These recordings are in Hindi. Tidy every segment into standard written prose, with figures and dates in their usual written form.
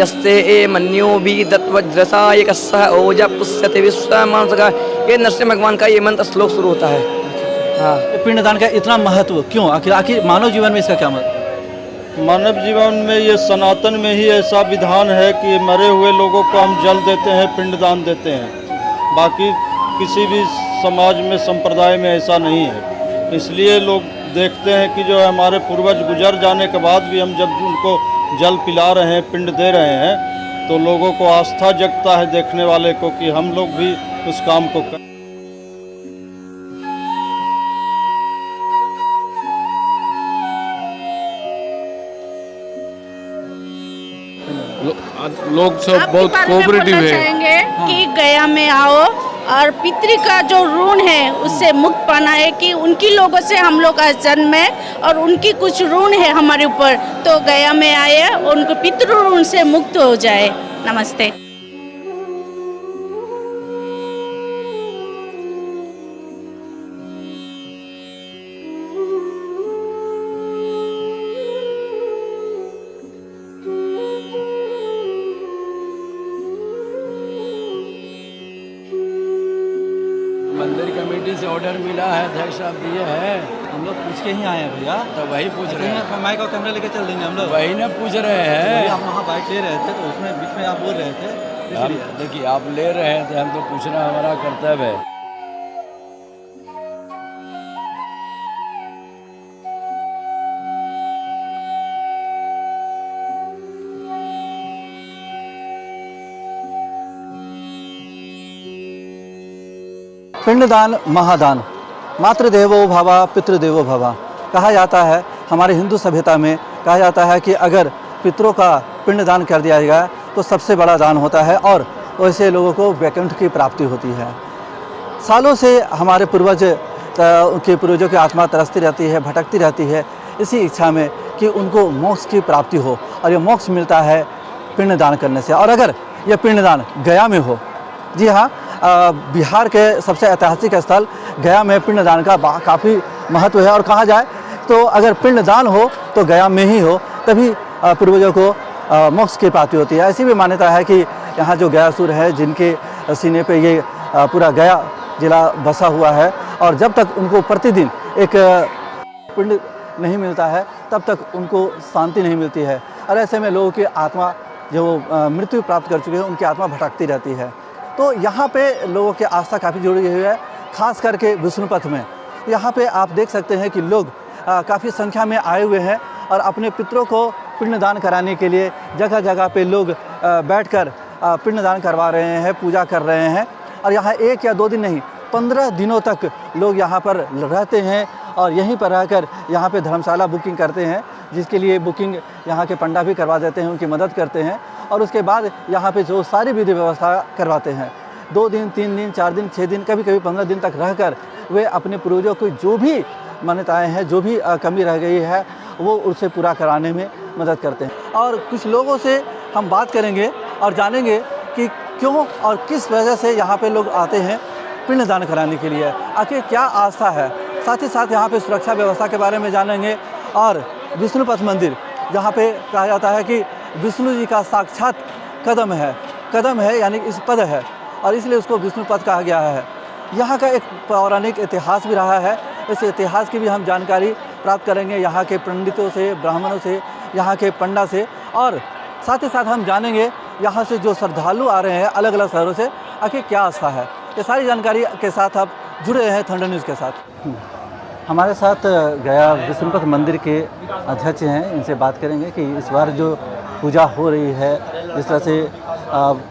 यस्ते ए मन्यो भी दत्वज्रसाय कस्सह ओजा पुष्यते विश्वमानसका। ये नरसिंह भगवान का ये मंत्र श्लोक शुरू होता है। हाँ, पिंडदान का इतना महत्व क्यों? आखिर मानव जीवन में इसका क्या महत्व? मानव जीवन में ये सनातन में ही ऐसा विधान है कि मरे हुए लोगों को हम जल देते हैं, पिंडदान देते हैं। बाकी किसी भी समाज में संप्रदाय में ऐसा नहीं है। इसलिए लोग देखते हैं कि जो है हमारे पूर्वज गुजर जाने के बाद भी हम जब उनको जल पिला रहे हैं, पिंड दे रहे हैं, तो लोगों को आस्था जगता है देखने वाले को कि हम लोग भी उस काम को कर। लोग सब बहुत कोऑपरेटिव है। चाहेंगे कि गया में आओ और पितृ का जो ऋण है उससे मुक्त पाना है कि उनकी लोगों से हम लोग का जन्म है और उनकी कुछ ऋण है हमारे ऊपर, तो गया में आए उनको पितृ ऋण से मुक्त हो जाए। नमस्ते। मंदिर कमेटी से ऑर्डर मिला है, अध्यक्ष साहब दिए हैं। हम लोग पूछ के ही आए हैं भैया, तो वही पूछ रहे हैं। माइक और कैमरा लेके चल देंगे हम लोग। वही ना पूछ रहे हैं। आप वहाँ बाइक ले रहे थे तो उसमें बीच में आप बोल रहे थे, इसलिए। देखिए आप ले रहे हैं तो हम तो पूछना हमारा कर्तव्य है। पिंडदान महादान, मातृदेवो भव पितृदेवो भव कहा जाता है। हमारे हिंदू सभ्यता में कहा जाता है कि अगर पितरों का पिंडदान कर दिया जाए तो सबसे बड़ा दान होता है और वैसे लोगों को वैकुंठ की प्राप्ति होती है। सालों से हमारे पूर्वजों की आत्मा तरसती रहती है, भटकती रहती है इसी इच्छा में कि उनको मोक्ष की प्राप्ति हो, और ये मोक्ष मिलता है पिंडदान करने से। और अगर यह पिंडदान गया में हो, जी हाँ, बिहार के सबसे ऐतिहासिक स्थल गया में पिंडदान का काफ़ी महत्व है। और कहा जाए तो अगर पिंडदान हो तो गया में ही हो, तभी पूर्वजों को मोक्ष की प्राप्ति होती है। ऐसी भी मान्यता है कि यहाँ जो गयासुर है, जिनके सीने पे ये पूरा गया जिला बसा हुआ है, और जब तक उनको प्रतिदिन एक पिंड नहीं मिलता है तब तक उनको शांति नहीं मिलती है। और ऐसे में लोगों की आत्मा जो मृत्यु प्राप्त कर चुके हैं, उनकी आत्मा भटकती रहती है। तो यहाँ पे लोगों की आस्था काफ़ी जुड़ी हुई है, खास करके विष्णुपथ में। यहाँ पे आप देख सकते हैं कि लोग काफ़ी संख्या में आए हुए हैं और अपने पितरों को पिंडदान कराने के लिए जगह जगह पे लोग बैठकर पिंडदान करवा रहे हैं, पूजा कर रहे हैं। और यहाँ 1 या 2 दिन नहीं, 15 दिनों तक लोग यहाँ पर रहते हैं और यहीं पर रहकर यहाँ पे धर्मशाला बुकिंग करते हैं, जिसके लिए बुकिंग यहाँ के पंडा भी करवा देते हैं, उनकी मदद करते हैं। और उसके बाद यहाँ पे जो सारी विधि व्यवस्था करवाते हैं, 2 दिन 3 दिन 4 दिन 6 दिन कभी कभी 15 दिन तक रहकर वे अपने पूर्वजों को जो भी मान्यताएं हैं, जो भी कमी रह गई है, वो उसे पूरा कराने में मदद करते हैं। और कुछ लोगों से हम बात करेंगे और जानेंगे कि क्यों और किस वजह से यहाँ पे लोग आते हैं पिंडदान कराने के लिए, आखिर क्या आस्था है। साथ ही साथ यहाँ पे सुरक्षा व्यवस्था के बारे में जानेंगे। और विष्णुपथ मंदिर, जहाँ पे कहा जाता है कि विष्णु जी का साक्षात कदम है यानी इस पद है, और इसलिए उसको विष्णुपथ कहा गया है। यहाँ का एक पौराणिक इतिहास भी रहा है, इस इतिहास की भी हम जानकारी प्राप्त करेंगे यहाँ के पंडितों से, ब्राह्मणों से, यहाँ के पंडा से। और साथ ही साथ हम जानेंगे यहाँ से जो श्रद्धालु आ रहे हैं अलग अलग शहरों से, आखिर क्या आस्था है। ये सारी जानकारी के साथ आप जुड़े हैं थंडर न्यूज़ के साथ। हमारे साथ गया विष्णुपथ मंदिर के अध्यक्ष हैं, इनसे बात करेंगे कि इस बार जो पूजा हो रही है, जिस तरह से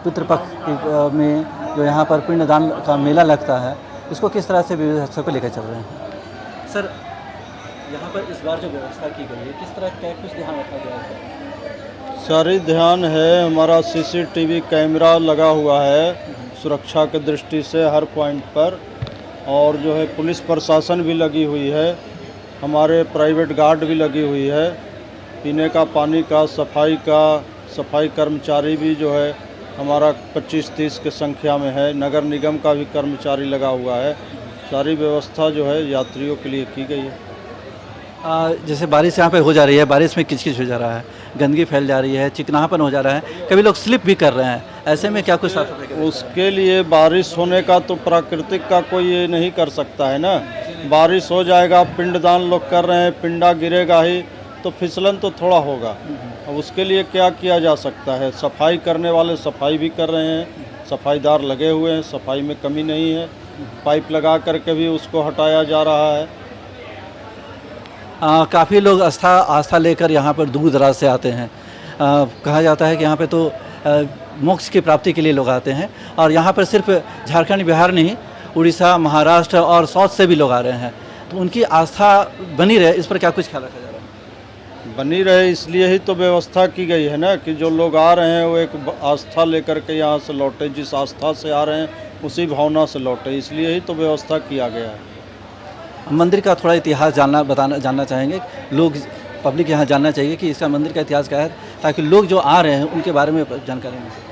पितृपक्ष में जो यहाँ पर पिंडदान का मेला लगता है, इसको किस तरह से विविध हिस्सों को लेकर चल रहे हैं। सर, यहाँ पर इस बार जो व्यवस्था की गई है, किस तरह का कुछ ध्यान रखा गया है? सारी ध्यान है, हमारा CCTV कैमरा लगा हुआ है सुरक्षा की दृष्टि से हर पॉइंट पर, और जो है पुलिस प्रशासन भी लगी हुई है, हमारे प्राइवेट गार्ड भी लगी हुई है, पीने का पानी का, सफाई कर्मचारी भी जो है हमारा 25-30 की संख्या में है, नगर निगम का भी कर्मचारी लगा हुआ है। सारी व्यवस्था जो है यात्रियों के लिए की गई है। जैसे बारिश यहाँ पे हो जा रही है, बारिश में किच किच हो जा रहा है, गंदगी फैल जा रही है, चिकनापन हो जा रहा है, कभी लोग स्लिप भी कर रहे हैं, ऐसे में क्या कुछ साफ सफाई करें? उसके लिए बारिश होने का तो प्राकृतिक का कोई ये नहीं कर सकता है ना। बारिश हो जाएगा, पिंडदान लोग कर रहे हैं, पिंडा गिरेगा ही तो फिसलन तो थोड़ा होगा। अब उसके लिए क्या किया जा सकता है? सफाई करने वाले सफाई भी कर रहे हैं, सफाईदार लगे हुए हैं, सफाई में कमी नहीं है, पाइप लगा करके भी उसको हटाया जा रहा है। काफ़ी लोग आस्था लेकर यहाँ पर दूर दराज से आते हैं। कहा जाता है कि यहाँ पे तो मोक्ष की प्राप्ति के लिए लोग आते हैं, और यहाँ पर सिर्फ झारखंड बिहार नहीं, उड़ीसा, महाराष्ट्र और साउथ से भी लोग आ रहे हैं, तो उनकी आस्था बनी रहे, इस पर क्या कुछ ख्याल रखा जा रहा है? बनी रहे इसलिए ही तो व्यवस्था की गई है ना, कि जो लोग आ रहे हैं वो एक आस्था लेकर के यहाँ से लौटे, जिस आस्था से आ रहे हैं उसी भावना से लौटे, इसलिए ही तो व्यवस्था किया गया है। मंदिर का थोड़ा इतिहास जानना चाहेंगे, लोग पब्लिक यहाँ जानना चाहिए कि इसका मंदिर का इतिहास क्या है, ताकि लोग जो आ रहे हैं उनके बारे में जानकारी मिल सके।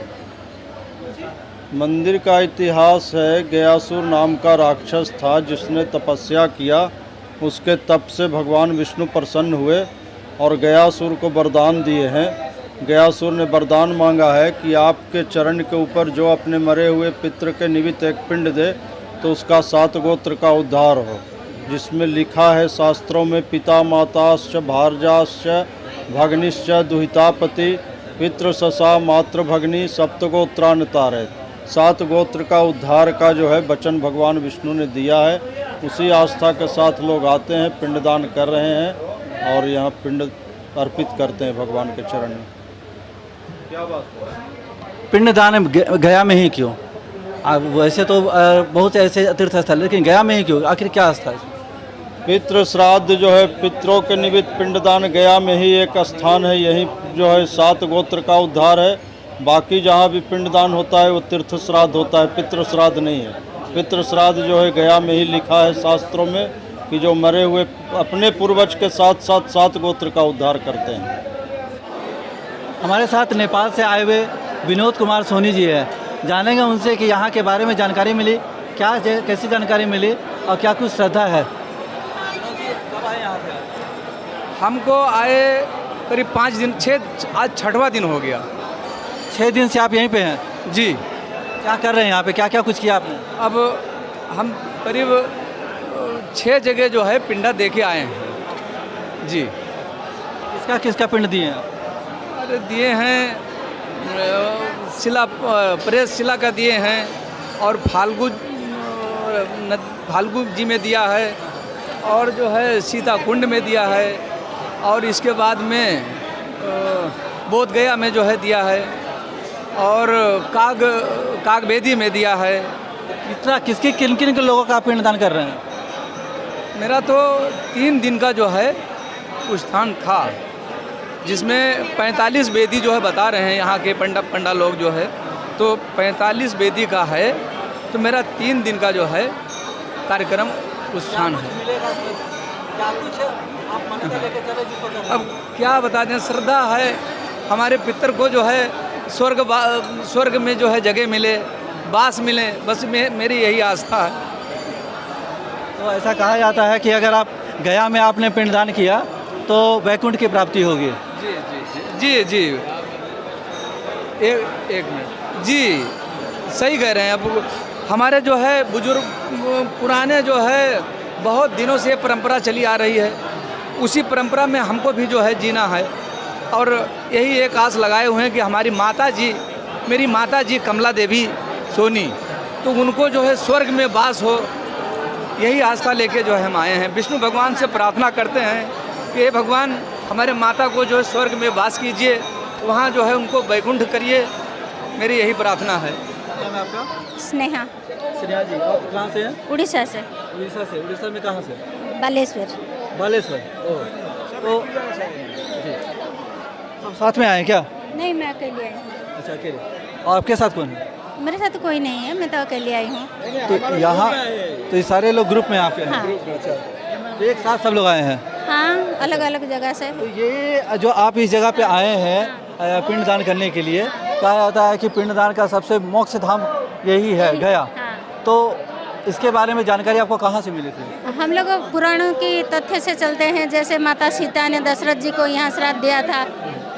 मंदिर का इतिहास है, गयासुर नाम का राक्षस था जिसने तपस्या किया, उसके तप से भगवान विष्णु प्रसन्न हुए और गयासुर को वरदान दिए हैं। गयासुर ने वरदान मांगा है कि आपके चरण के ऊपर जो अपने मरे हुए पितृ के निमित्त एक पिंड दे तो उसका 7 गोत्र का उद्धार हो, जिसमें लिखा है शास्त्रों में पिता माताश्च भार्याश्च भग्निश्च दुहितापति पितृससा मातृभग्नि सप्तगोत्रान तारे। 7 गोत्र का उद्धार का जो है वचन भगवान विष्णु ने दिया है। उसी आस्था के साथ लोग आते हैं, पिंडदान कर रहे हैं और यहाँ पिंड अर्पित करते हैं भगवान के चरण में। क्या बात है? पिंडदान गया में ही क्यों? वैसे तो बहुत से ऐसे तीर्थ स्थल, लेकिन गया में ही क्यों? आखिर क्या आस्था है इसमें? पितृ श्राद्ध जो है, पितरों के निमित्त पिंडदान गया में ही एक स्थान है, यही जो है 7 गोत्र का उद्धार है। बाकी जहाँ भी पिंडदान होता है वो तीर्थ श्राद्ध होता है, पितृ श्राद्ध नहीं है। पितृ श्राद्ध जो है गया में ही लिखा है शास्त्रों में कि जो मरे हुए अपने पूर्वज के साथ साथ 7 गोत्र का उद्धार करते हैं। हमारे साथ नेपाल से आए हुए विनोद कुमार सोनी जी है, जानेंगे उनसे कि यहाँ के बारे में जानकारी मिली, कैसी जानकारी मिली और क्या कुछ श्रद्धा है। हमको आए करीब 5 दिन, आज 6वां दिन हो गया। 6 दिन से आप यहीं पे हैं जी। क्या कर रहे हैं यहाँ पे, क्या क्या कुछ किया आपने? अब हम करीब 6 जगह जो है पिंडा देके आए हैं जी। किसका पिंड दिए हैं? अरे दिए हैं शिला, प्रेस शिला का दिए हैं, और फाल्गु जी में दिया है, और जो है सीता कुंड में दिया है, और इसके बाद में बोध गया में जो है दिया है, और काग बेदी में दिया है। इतना किन किन के लोगों का आप पिंडदान कर रहे हैं? मेरा तो 3 दिन का जो है स्थान था, जिसमें 45 बेदी जो है बता रहे हैं यहाँ के पंडा लोग जो है, तो 45 बेदी का है, तो मेरा 3 दिन का जो है कार्यक्रम स्थान है। अब क्या बता दें, श्रद्धा है, हमारे पितर को जो है स्वर्ग में जो है जगह मिले, बास मिले, बस मेरी यही आस्था है। तो ऐसा कहा जाता है कि अगर आप गया में आपने पिंडदान किया तो वैकुंठ की प्राप्ति होगी। जी जी जी जी, एक मिनट जी, सही कह रहे हैं। अब हमारे जो है बुजुर्ग पुराने जो है बहुत दिनों से परंपरा चली आ रही है, उसी परंपरा में हमको भी जो है जीना है, और यही एक आस लगाए हुए हैं कि हमारी माता जी, मेरी माता जी कमला देवी सोनी, तो उनको जो है स्वर्ग में वास हो, यही आस्था लेके जो है हम आए हैं। विष्णु भगवान से प्रार्थना करते हैं कि हे भगवान, हमारे माता को जो है स्वर्ग में वास कीजिए, वहाँ जो है उनको वैकुंठ करिए, मेरी यही प्रार्थना है। क्या नाम आपका? स्नेहा। स्नेहा जी, आप कहाँ से हैं? उड़ीसा से। उड़ीसा से। उड़ीसा में कहाँ से? बालेश्वर। बालेश्वर। तो जी, सब साथ में आए हैं क्या? नहीं, मैं अकेले आई हूँ। अच्छा, अकेले। और आपके साथ कौन है? मेरे साथ कोई नहीं है, मैं तो अकेले आई हूँ। तो यहाँ तो ये सारे लोग ग्रुप में आपके हैं? हाँ। अच्छा, तो एक साथ सब लोग आए हैं? हाँ, अलग अलग जगह से। तो ये जो आप इस जगह पे आए हैं पिंडदान करने के लिए, कहा जाता है कि पिंडदान का सबसे मोक्ष धाम यही है, गया। हाँ। तो इसके बारे में जानकारी आपको कहाँ से मिली थी? हम लोग पुराणों की तथ्य से चलते हैं। जैसे माता सीता ने दशरथ जी को यहाँ श्राद्ध दिया था,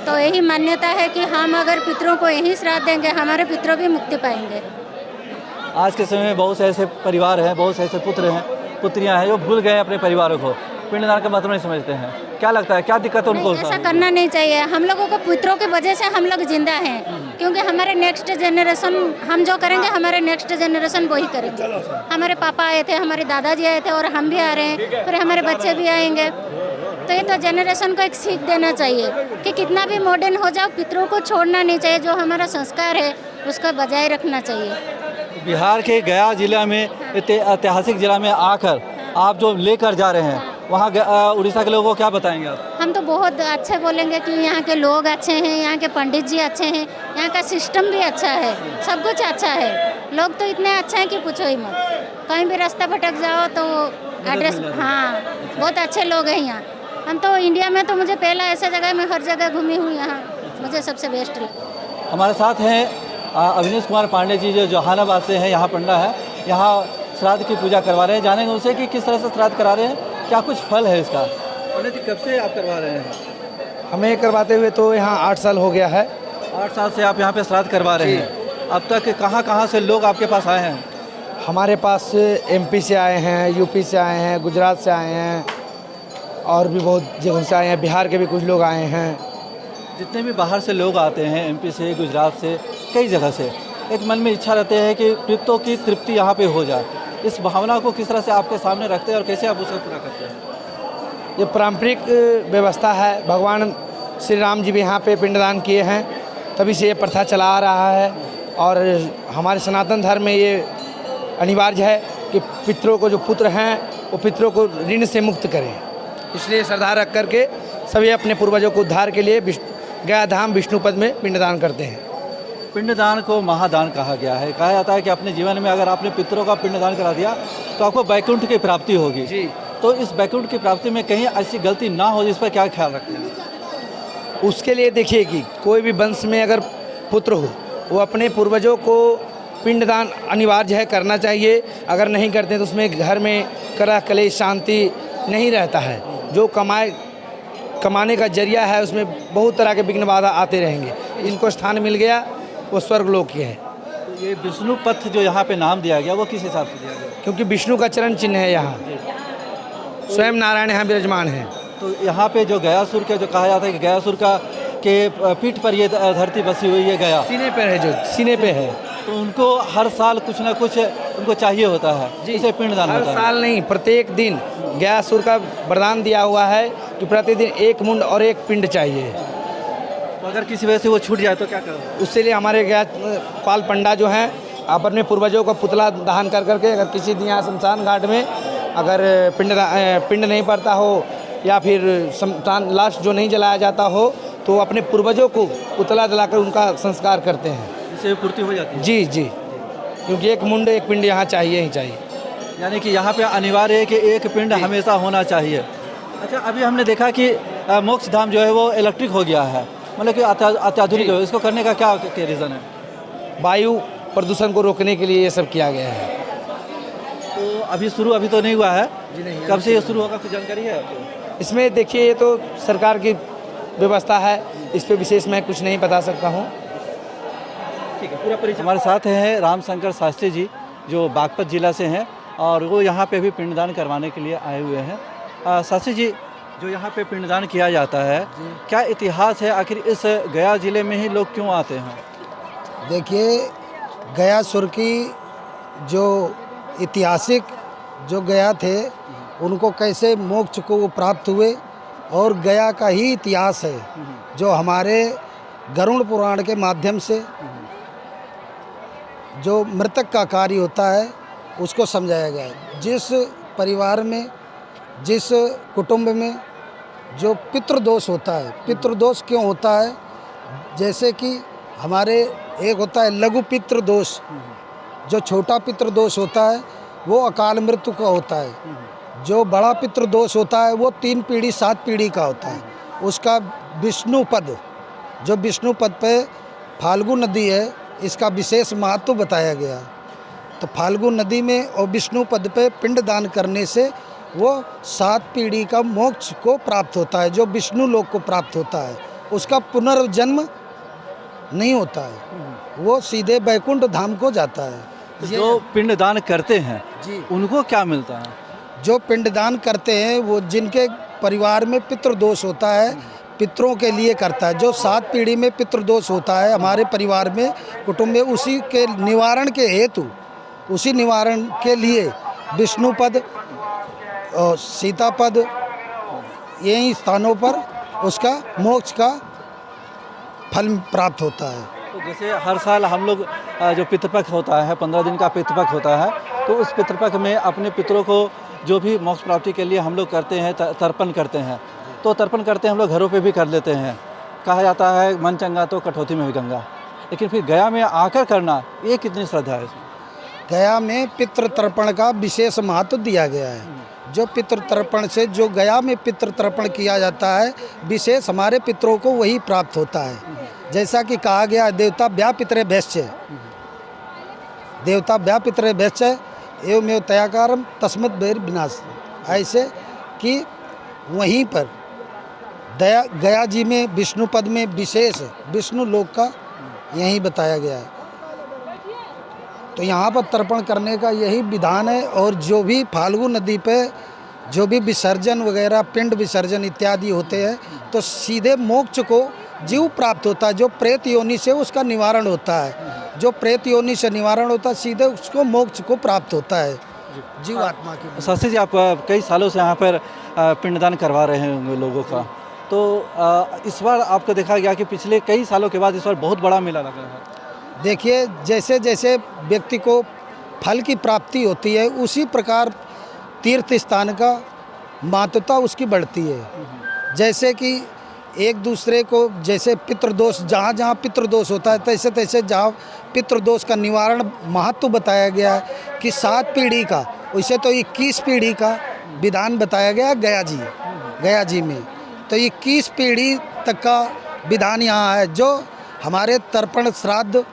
तो यही मान्यता है कि हम अगर पितरों को यही श्राद्ध देंगे, हमारे पितरों भी मुक्ति पाएंगे। आज के समय में बहुत से ऐसे परिवार हैं, बहुत से ऐसे पुत्र हैं, पुत्रियां हैं जो भूल गए अपने परिवारों को, पिंडदान का मतलब नहीं समझते हैं। क्या लगता है, क्या दिक्कत है उनको? ऐसा करना नहीं चाहिए। हम लोगों को पितरों की वजह से हम लोग जिंदा हैं, क्योंकि हमारे नेक्स्ट जनरेशन, हम जो करेंगे हमारे नेक्स्ट जनरेशन वही करेंगे। हमारे पापा आए थे, हमारे दादाजी आए थे, और हम भी आ रहे हैं, फिर हमारे बच्चे भी आएंगे। तो ये तो जनरेशन को एक सीख देना चाहिए कि कितना भी मॉडर्न हो जाओ, पितरों को छोड़ना नहीं चाहिए। जो हमारा संस्कार है उसका बजाय रखना चाहिए। बिहार के गया जिला में, ऐतिहासिक जिला में आकर आप जो लेकर जा रहे हैं, वहाँ उड़ीसा के लोगों को क्या बताएंगे आप? हम तो बहुत अच्छे बोलेंगे कि यहाँ के लोग अच्छे हैं, यहाँ के पंडित जी अच्छे हैं, यहाँ का सिस्टम भी अच्छा है, सब कुछ अच्छा है। लोग तो इतने अच्छे हैं कि पूछो ही मत। कहीं भी रास्ता भटक जाओ तो एड्रेस, हाँ, बहुत अच्छे लोग हैं यहाँ। हम तो इंडिया में तो मुझे पहला ऐसा जगह में हर जगह घूमी हूँ, यहाँ मुझे सबसे बेस्ट लगा। हमारे साथ हैं अविनेश कुमार पांडे जी, जो जहानाबाद से हैं, यहाँ पंडा है, यहाँ श्राद्ध की पूजा करवा रहे हैं। जानेंगे उनसे कि किस तरह से श्राद्ध करा रहे हैं, क्या कुछ फल है इसका। पंडित जी, कब से आप करवा रहे हैं? हमें करवाते हुए तो यहाँ 8 साल हो गया है। 8 साल से आप यहाँ पे श्राद्ध करवा रहे हैं। अब तक कहाँ से लोग आपके पास आए हैं? हमारे पास MP से आए हैं, UP से आए हैं, गुजरात से आए हैं, और भी बहुत जगह से आए हैं, बिहार के भी कुछ लोग आए हैं। जितने भी बाहर से लोग आते हैं, MP से, गुजरात से, कई जगह से, एक मन में इच्छा रहती है कि पितरों की तृप्ति यहाँ पे हो जाए। इस भावना को किस तरह से आपके सामने रखते हैं और कैसे आप उसे पूरा करते हैं? ये पारंपरिक व्यवस्था है। भगवान श्री राम जी भी यहाँ पे पिंडदान किए हैं, तभी से ये प्रथा चला आ रहा है। और हमारे सनातन धर्म में ये अनिवार्य है कि पितरों को, जो पुत्र हैं, वो पितरों को ऋण से मुक्त करें। इसलिए श्रद्धा रख करके सभी अपने पूर्वजों को उद्धार के लिए गया धाम विष्णुपद में पिंडदान करते हैं। पिंडदान को महादान कहा गया है। कहा जाता है कि अपने जीवन में अगर आपने पितरों का पिंडदान करा दिया तो आपको वैकुंठ की प्राप्ति होगी जी। तो इस वैकुंठ की प्राप्ति में कहीं ऐसी गलती ना हो, जिस पर क्या ख्याल रखते हैं? उसके लिए देखिए कि कोई भी वंश में अगर पुत्र हो, वो अपने पूर्वजों को पिंडदान अनिवार्य है, करना चाहिए। अगर नहीं करते तो उसमें घर में कलह कलेश शांति नहीं रहता है। जो कमाने का जरिया है, उसमें बहुत तरह के विघ्न बाधा आते रहेंगे। इनको स्थान मिल गया, वो स्वर्गलोक के है। तो ये विष्णु पथ जो यहाँ पे नाम दिया गया, वो किस हिसाब से दिया गया? क्योंकि विष्णु का चरण चिन्ह है यहाँ, स्वयं नारायण यहाँ विराजमान है। तो यहाँ पे जो गयासुर के, जो कहा जाता है कि गयासुर का के पीठ पर ये धरती बसी हुई है, गया सीने पे है, जो सीने पे है, तो उनको हर साल कुछ ना कुछ उनको चाहिए होता है, इसे पिंडदान हर होता है। साल नहीं, प्रत्येक दिन गयासुर का वरदान दिया हुआ है कि प्रतिदिन 1 मुंड और 1 पिंड चाहिए। तो अगर किसी वजह से वो छूट जाए तो क्या करोगे? उसके लिए हमारे गया पाल पंडा जो हैं, आप अपने पूर्वजों का पुतला दहन कर करके, अगर किसी दिन यहाँ शमशान घाट में अगर पिंड नहीं पड़ता हो, या फिर शमशान लाश जो नहीं जलाया जाता हो, तो अपने पूर्वजों को पुतला जलाकर उनका संस्कार करते हैं, जिससे पूर्ति हो जाती है। जी जी, क्योंकि 1 मुंड 1 पिंड यहाँ चाहिए ही चाहिए। यानी कि यहाँ पे अनिवार्य है कि 1 पिंड हमेशा होना चाहिए। अच्छा, अभी हमने देखा कि मोक्ष धाम जो है वो इलेक्ट्रिक हो गया है, मतलब कि अत्याधुनिक है। इसको करने का क्या रीज़न है? वायु प्रदूषण को रोकने के लिए ये सब किया गया है। तो अभी तो नहीं हुआ है जी? नहीं, कब से ये शुरू होगा, कुछ जानकारी है आपको? इसमें देखिए, ये तो सरकार की व्यवस्था है, इस पर विशेष मैं कुछ नहीं बता सकता हूँ। ठीक है, पूरा परिचय। हमारे साथ हैं रामशंकर शास्त्री जी, जो बागपत जिला से हैं, और वो यहाँ पे भी पिंडदान करवाने के लिए आए हुए हैं। शास्त्री जी, जो यहाँ पे पिंडदान किया जाता है, क्या इतिहास है? आखिर इस गया जिले में ही लोग क्यों आते हैं? देखिए, गयासुर की जो ऐतिहासिक जो गया थे, उनको कैसे मोक्ष को वो प्राप्त हुए, और गया का ही इतिहास है जो हमारे गरुड़ पुराण के माध्यम से जो मृतक का कार्य होता है उसको समझाया गया है। जिस परिवार में, जिस कुटुंब में जो पितृदोष होता है, पितृदोष क्यों होता है? जैसे कि हमारे एक होता है लघु पितृदोष, जो छोटा पितृदोष होता है वो अकाल मृत्यु का होता है। जो बड़ा पितृदोष होता है वो 3 पीढ़ी 7 पीढ़ी का होता है। उसका विष्णुपद, जो विष्णुपद पे फाल्गु नदी है, इसका विशेष महत्व बताया गया। तो फाल्गु नदी में और विष्णु पद पे पिंड दान करने से वो 7 पीढ़ी का मोक्ष को प्राप्त होता है, जो विष्णु लोक को प्राप्त होता है। उसका पुनर्जन्म नहीं होता है, वो सीधे वैकुंठ धाम को जाता है। जो पिंड दान करते हैं जी, उनको क्या मिलता है? जो पिंडदान करते हैं वो जिनके परिवार में पितृदोष होता है, पितरों के लिए करता है। जो 7 पीढ़ी में पितृदोष होता है हमारे परिवार में, कुटुंब में, उसी के निवारण के हेतु, उसी निवारण के लिए विष्णुपद और सीतापद यही स्थानों पर उसका मोक्ष का फल प्राप्त होता है। तो जैसे हर साल हम लोग जो पितृपक्ष होता है, 15 दिन का पितृपक्ष होता है, तो उस पितृपक्ष में अपने पितरों को जो भी मोक्ष प्राप्ति के लिए हम लोग करते हैं, तर्पण करते हैं। तो तर्पण करते हैं हम लोग घरों पे भी कर लेते हैं। कहा जाता है मन चंगा तो कठौती में भी गंगा, लेकिन फिर गया में आकर करना, ये कितनी श्रद्धा है इसमें? गया में पितृ तर्पण का विशेष महत्व दिया गया है। जो पितृ तर्पण से, जो गया में पितृ तर्पण किया जाता है, विशेष हमारे पितरों को वही प्राप्त होता है। जैसा कि कहा गया है, देवता व्यापितरे भैश्य, देवता व्यापितरे भैश्य एवमेव तयाकारम तस्मत् वैर विनाश। ऐसे कि वहीं पर गया जी में विष्णु पद में विशेष विष्णु लोक का यही बताया गया है। तो यहाँ पर तर्पण करने का यही विधान है। और जो भी फाल्गु नदी पे जो भी विसर्जन वगैरह, पिंड विसर्जन इत्यादि होते हैं, तो सीधे मोक्ष को जीव प्राप्त होता है। जो प्रेत योनि से उसका निवारण होता है, जो प्रेत योनि से निवारण होता है, सीधे उसको मोक्ष को प्राप्त होता है जीव आत्मा की। शास्त्री जी, आप कई सालों से यहाँ पर पिंडदान करवा रहे होंगे लोगों का, तो इस बार आपको देखा गया कि पिछले कई सालों के बाद इस बार बहुत बड़ा मेला लगा है। देखिए, जैसे जैसे व्यक्ति को फल की प्राप्ति होती है, उसी प्रकार तीर्थ स्थान का महत्वता उसकी बढ़ती है। जैसे कि एक दूसरे को, जैसे पितृदोष, जहाँ जहाँ पितृदोष होता है, तैसे तैसे जहाँ पितृदोष का निवारण महत्व बताया गया है कि 7 पीढ़ी का, वैसे तो 21 पीढ़ी का विधान बताया गया गया जी में। तो 21 पीढ़ी तक का विधान यहाँ है, जो हमारे तर्पण श्राद्ध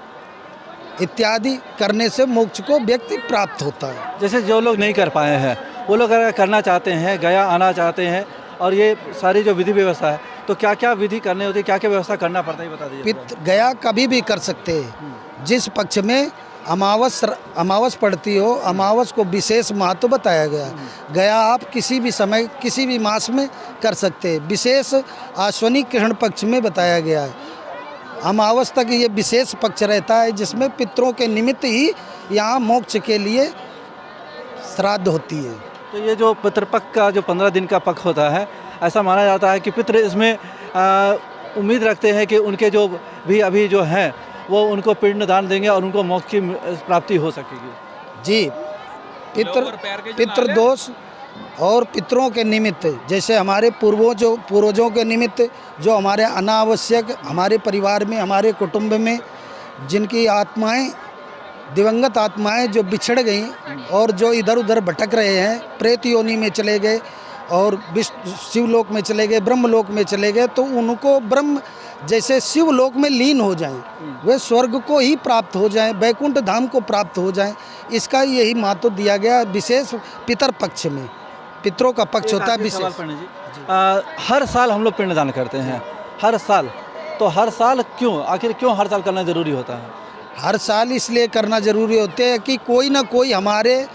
इत्यादि करने से मोक्ष को व्यक्ति प्राप्त होता है। जैसे जो लोग नहीं कर पाए हैं, वो लोग अगर करना चाहते हैं, गया आना चाहते हैं, और ये सारी जो विधि व्यवस्था है, तो क्या क्या विधि करनी होती है, क्या क्या व्यवस्था करना पड़ता है, बता दीजिए। गया कभी भी कर सकते हैं। जिस पक्ष में अमावस पड़ती हो, अमावस को विशेष महत्व बताया गया है। गया आप किसी भी समय, किसी भी मास में कर सकते हैं। विशेष आश्विनी कृष्ण पक्ष में बताया गया है। अमावस तक ये विशेष पक्ष रहता है, जिसमें पितरों के निमित्त ही यहाँ मोक्ष के लिए श्राद्ध होती है। तो ये जो पितृपक्ष का जो 15 दिन का पक्ष होता है, ऐसा माना जाता है कि पितृ इसमें उम्मीद रखते हैं कि उनके जो भी अभी जो हैं वो उनको पिंड दान देंगे और उनको मोक्ष की प्राप्ति हो सकेगी। जी, पितृदोष और पितरों के निमित्त, जैसे हमारे पूर्वजों के निमित्त, जो हमारे अनावश्यक, हमारे परिवार में, हमारे कुटुंब में जिनकी आत्माएं, दिवंगत आत्माएं जो बिछड़ गई और जो इधर उधर भटक रहे हैं, प्रेत योनि में चले गए और शिवलोक में चले गए, ब्रह्मलोक में चले गए, तो उनको ब्रह्म जैसे शिवलोक में लीन हो जाएं, वे स्वर्ग को ही प्राप्त हो जाएं, वैकुंठ धाम को प्राप्त हो जाएं। इसका यही महत्व दिया गया विशेष पितर पक्ष में। पितरों का पक्ष होता है विशेष। हर साल हम लोग पिंडदान करते हैं, हर साल, तो हर साल क्यों, आखिर क्यों हर साल करना जरूरी होता है? हर साल इसलिए करना जरूरी होते है कि कोई ना कोई हमारे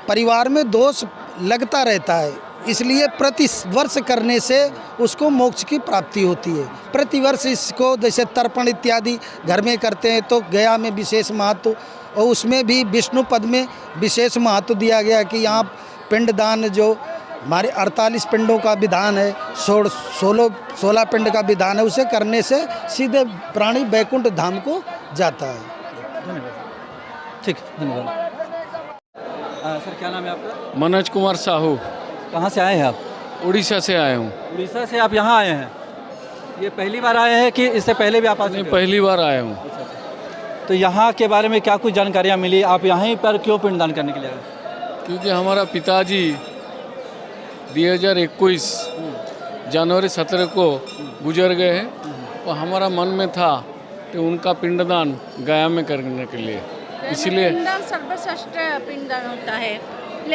परिवार में दोष लगता रहता है, इसलिए प्रति वर्ष करने से उसको मोक्ष की प्राप्ति होती है। प्रतिवर्ष इसको जैसे तर्पण इत्यादि घर में करते हैं, तो गया में विशेष महत्व, और उसमें भी विष्णु पद में विशेष महत्व दिया गया कि यहाँ पिंडदान, जो हमारे 48 पिंडों का विधान है, 16 पिंड का विधान है, उसे करने से सीधे प्राणी वैकुंठ धाम को जाता है। धन्यवाद। ठीक, धन्यवाद। सर, क्या नाम है आपका? मनोज कुमार साहू। कहाँ से आए हैं आप? उड़ीसा से आए हूँ। उड़ीसा से आप यहाँ आए हैं? ये पहली बार आए हैं कि इससे पहले भी आप आ चुके हैं? पहली बार आया हूँ। तो यहाँ के बारे में क्या कुछ जानकारियाँ मिली? आप यहीं पर क्यों पिंडदान करने के लिए आए? क्योंकि हमारा पिताजी 2021 जनवरी 17 को गुजर गए हैं, और हमारा मन में था कि उनका पिंडदान गया में करने के लिए। इसलिए पिंडदान सर्वश्रेष्ठ पिंडदान होता है।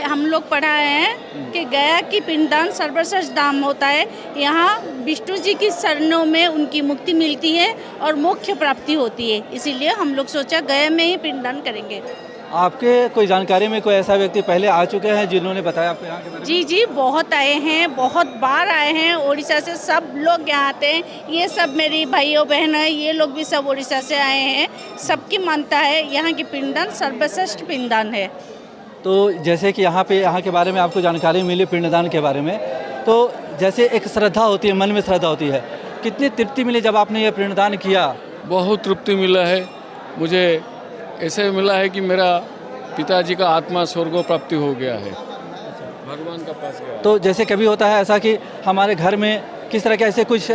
हम लोग पढ़ा है कि गया की पिंडदान सर्वश्रेष्ठ धाम होता है। यहाँ विष्णु जी की शरणों में उनकी मुक्ति मिलती है और मोक्ष प्राप्ति होती है। इसीलिए हम लोग सोचा गया में ही पिंडदान करेंगे। आपके कोई जानकारी में कोई ऐसा व्यक्ति पहले आ चुके हैं जिन्होंने बताया आपको यहाँ के बारे में? जी जी, बहुत आए हैं, बहुत बार आए हैं। उड़ीसा से सब लोग यहाँ आते हैं। ये सब मेरी भाइयों बहन है, ये लोग भी सब उड़ीसा से आए हैं। सबकी मानता है यहाँ की पिंडदान सर्वश्रेष्ठ पिंडदान है। तो जैसे कि यहाँ के बारे में आपको जानकारी मिली पिंडदान के बारे में, तो जैसे एक श्रद्धा होती है, मन में श्रद्धा होती है, कितनी तृप्ति मिली जब आपने ये पिंडदान किया? बहुत तृप्ति मिला है मुझे। ऐसे मिला है कि मेरा पिताजी का आत्मा स्वर्ग प्राप्ति हो गया है, भगवान का पास गया। तो जैसे कभी होता है ऐसा कि हमारे घर में किस तरह के ऐसे कुछ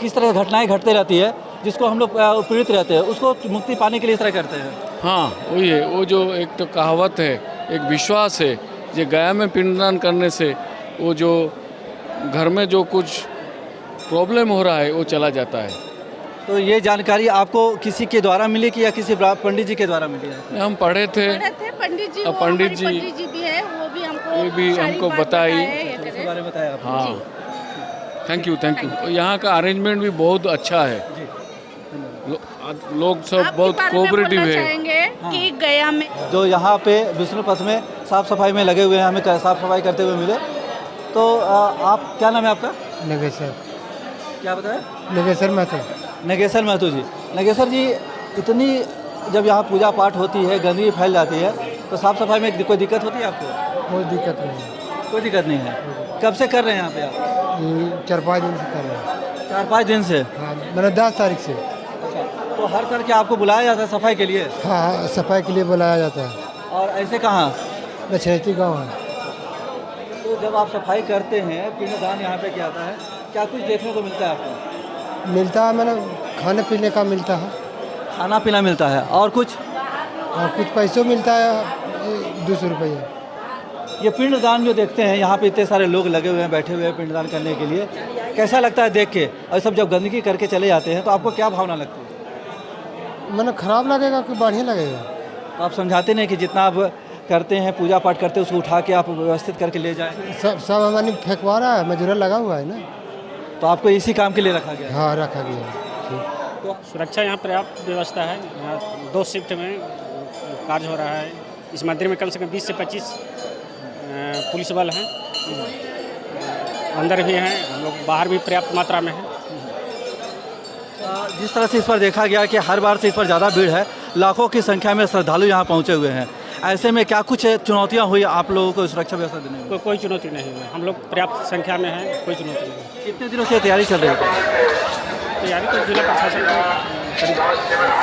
किस तरह घटनाएं घटते रहती है जिसको हम लोग पीड़ित रहते हैं, उसको मुक्ति पाने के लिए इस तरह करते हैं। हाँ वही है, वो जो एक तो कहावत है, एक विश्वास है, जो गया में पिंडदान करने से वो जो घर में जो कुछ प्रॉब्लम हो रहा है वो चला जाता है। तो ये जानकारी आपको किसी के द्वारा मिली कि या किसी पंडित जी के द्वारा मिली है? हम पढ़े थे पंडित जी, पंडित जी भी है, वो भी हमको बताई। उसके बारे में बताया आपको? हाँ, थैंक यू। यहाँ का अरेंजमेंट भी बहुत अच्छा है। लोग सब बहुत कोऑपरेटिव है। कि गया में जो यहाँ पे विष्णु पथ में साफ सफाई में लगे हुए हैं, हमें साफ सफाई करते हुए मिले। तो आप, क्या नाम है आपका? नगेश्वर। क्या बताया? नगेश्वर महतो। नगेश्वर महतो जी। नगेश्वर जी, इतनी जब यहाँ पूजा पाठ होती है, गंदगी फैल जाती है, तो साफ सफाई में कोई दिक्कत होती है आपको? कोई दिक्कत नहीं है। कोई दिक्कत नहीं है। कब से कर रहे हैं यहाँ पे आप? 4-5 दिन से कर रहे हैं। 4-5 दिन से? हाँ, मैंने 10 तारीख से। अच्छा, तो हर साल क्या आपको बुलाया जाता है सफाई के लिए? हाँ, सफाई के लिए बुलाया जाता है। और ऐसे कहाँ? नछेती गाँव है। तो जब आप सफाई करते हैं, पिंडदान यहाँ पे क्या आता है, क्या कुछ देखने को मिलता है आपको? मिलता है, मैंने खाने पीने का मिलता है। खाना पीना मिलता है, और कुछ? और कुछ पैसों मिलता है, 200 रुपये। ये पिंडदान जो देखते हैं यहाँ पे, इतने सारे लोग लगे हुए हैं, बैठे हुए हैं पिंडदान करने के लिए, कैसा लगता है देख के? और सब जब गंदगी करके चले जाते हैं तो आपको क्या भावना लगती है? मैंने खराब लगेगा कि बढ़िया लगेगा? तो आप समझाते नहीं कि जितना आप करते हैं, पूजा पाठ करते हैं, उसको उठा के आप व्यवस्थित करके ले जाएं? सब हमारी फेंकवा रहा है, मजूरा लगा हुआ है ना। तो आपको इसी काम के लिए रखा गया? हाँ, रखा गया है। तो सुरक्षा यहाँ पर्याप्त व्यवस्था है। यहाँ 2 शिफ्ट में कार्य हो रहा है। इस मंदिर में कम से कम 20 से 25 पुलिस बल हैं, अंदर भी हैं, हम लोग बाहर भी पर्याप्त मात्रा में हैं। जिस तरह से इस पर देखा गया कि हर बार से इस पर ज़्यादा भीड़ है, लाखों की संख्या में श्रद्धालु यहाँ पहुँचे हुए हैं, ऐसे में क्या कुछ चुनौतियाँ हुई आप लोगों को सुरक्षा व्यवस्था देने में? कोई चुनौती नहीं है, हम लोग पर्याप्त संख्या में हैं, कोई चुनौती नहीं। कितने दिनों से तैयारी चल रही है? तैयारी तो जिला प्रशासन का करीब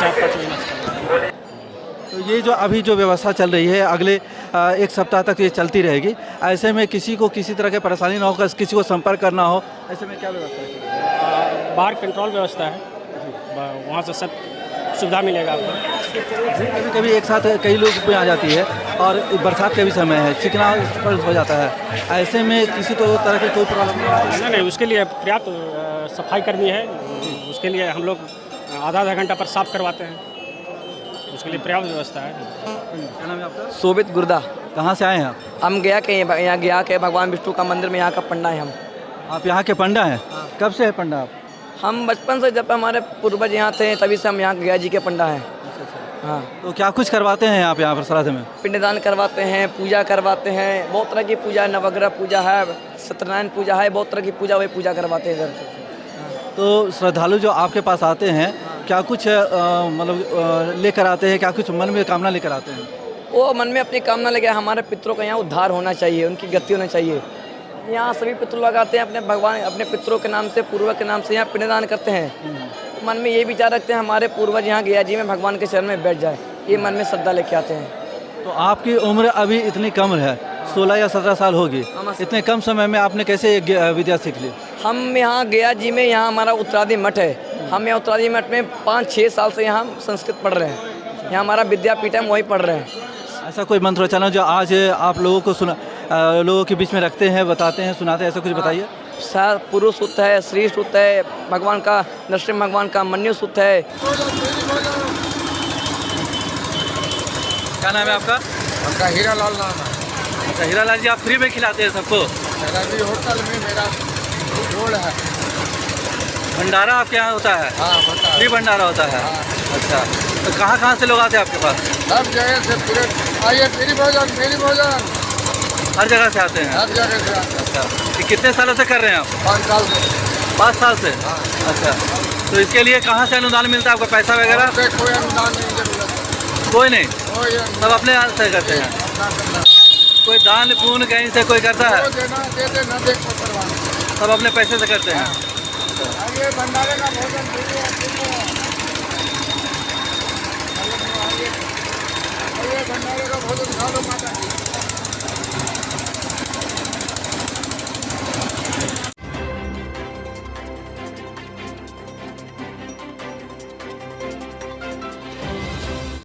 4-5 महीना से चल रही है। तो ये जो अभी जो व्यवस्था चल रही है, अगले 1 सप्ताह तक ये चलती रहेगी। ऐसे में किसी को किसी तरह की परेशानी ना हो, किसी को संपर्क करना हो, ऐसे में क्या व्यवस्था है? बाहर कंट्रोल व्यवस्था है, वहाँ से सब सुविधा मिलेगा आपको। कभी कभी एक साथ कई लोग भी आ जाती है, और बरसात का भी समय है, चिकना हो जाता है, ऐसे में किसी तो तरह की कोई प्रॉब्लम नहीं, उसके लिए पर्याप्त सफाई कर्मी है। उसके लिए हम लोग आधा घंटा पर साफ करवाते हैं, उसके लिए पर्याप्त व्यवस्था है। क्या नाम है आपका? शोभित गुर्दा। कहाँ से आए हैं आप? हम गया के यहाँ गया के भगवान विष्णु का मंदिर में यहाँ का पंडा है हम। आप यहाँ के पंडा हैं? कब से है पंडा आप? हम बचपन से, जब हमारे पूर्वज यहाँ थे तभी से हम यहाँ गया जी के पंडा हैं। हाँ। तो क्या कुछ करवाते हैं आप यहाँ पर श्राद्ध में? पिंडदान करवाते हैं, पूजा करवाते हैं, बहुत तरह की पूजा, नवग्रह पूजा है, सत्यनारायण पूजा है, बहुत तरह की पूजा, वही पूजा करवाते हैं इधर। तो श्रद्धालु जो आपके पास आते हैं, क्या कुछ मतलब लेकर आते हैं, क्या कुछ मन में कामना लेकर आते हैं? वो मन में अपनी कामना लेके, हमारे पितरों का यहाँ उद्धार होना चाहिए, उनकी गति होना चाहिए। यहाँ सभी पितरों लोग आते हैं, अपने भगवान, अपने पितरों के नाम से, पूर्वज के नाम से यहाँ पिंडदान करते हैं। मन में ये विचार रखते हैं हमारे पूर्वज यहाँ गया जी में भगवान के शरण में बैठ जाए, ये मन में श्रद्धा लेके आते हैं। तो आपकी उम्र अभी इतनी कम है, 16 या 17 साल होगी, इतने कम समय में आपने कैसे ये विद्या सीख ली? हम यहाँ गया जी में, यहाँ हमारा उत्तराधि मठ है, हम यहाँ उत्तराधि मठ में 5-6 साल से यहाँ संस्कृत पढ़ रहे हैं। यहाँ हमारा विद्यापीठ है, हम वही पढ़ रहे हैं। ऐसा कोई मंत्रोच्चारण जो आज आप लोगों को लोगों के बीच में रखते हैं, बताते हैं, सुनाते हैं, ऐसा कुछ बताइए। पुरुष सूक्त है, श्री सूक्त है, भगवान का नरसिंह भगवान का मन्यु सूक्त है। क्या नाम है आपका? उनका हीरा लाल नाम है। अच्छा, हीरा लाल जी, आप फ्री में खिलाते हैं सबको? रवि होटल में मेरा रोड है। भंडारा आपके यहाँ होता है? हाँ होता है। फ्री भंडारा होता है? अच्छा, तो कहाँ से लोग आते हैं आपके पास? सब जगह से पूरे आइए, मेरी भोजन हर जगह से आते हैं? हर जगह से आते हैं। अच्छा, ये कितने सालों से कर रहे हैं आप? 5 साल से। 5 साल से? अच्छा, तो इसके लिए कहाँ से अनुदान मिलता है आपको, पैसा वगैरह? कोई अनुदान नहीं जरूरत। कोई नहीं, कोई सब अपने हाथ से करते हैं? कोई दान पुण्य कहीं से कोई करता है? देना दे देना देख करवाना, सब अपने पैसे से करते हैं? आइए भंडारे का भोजन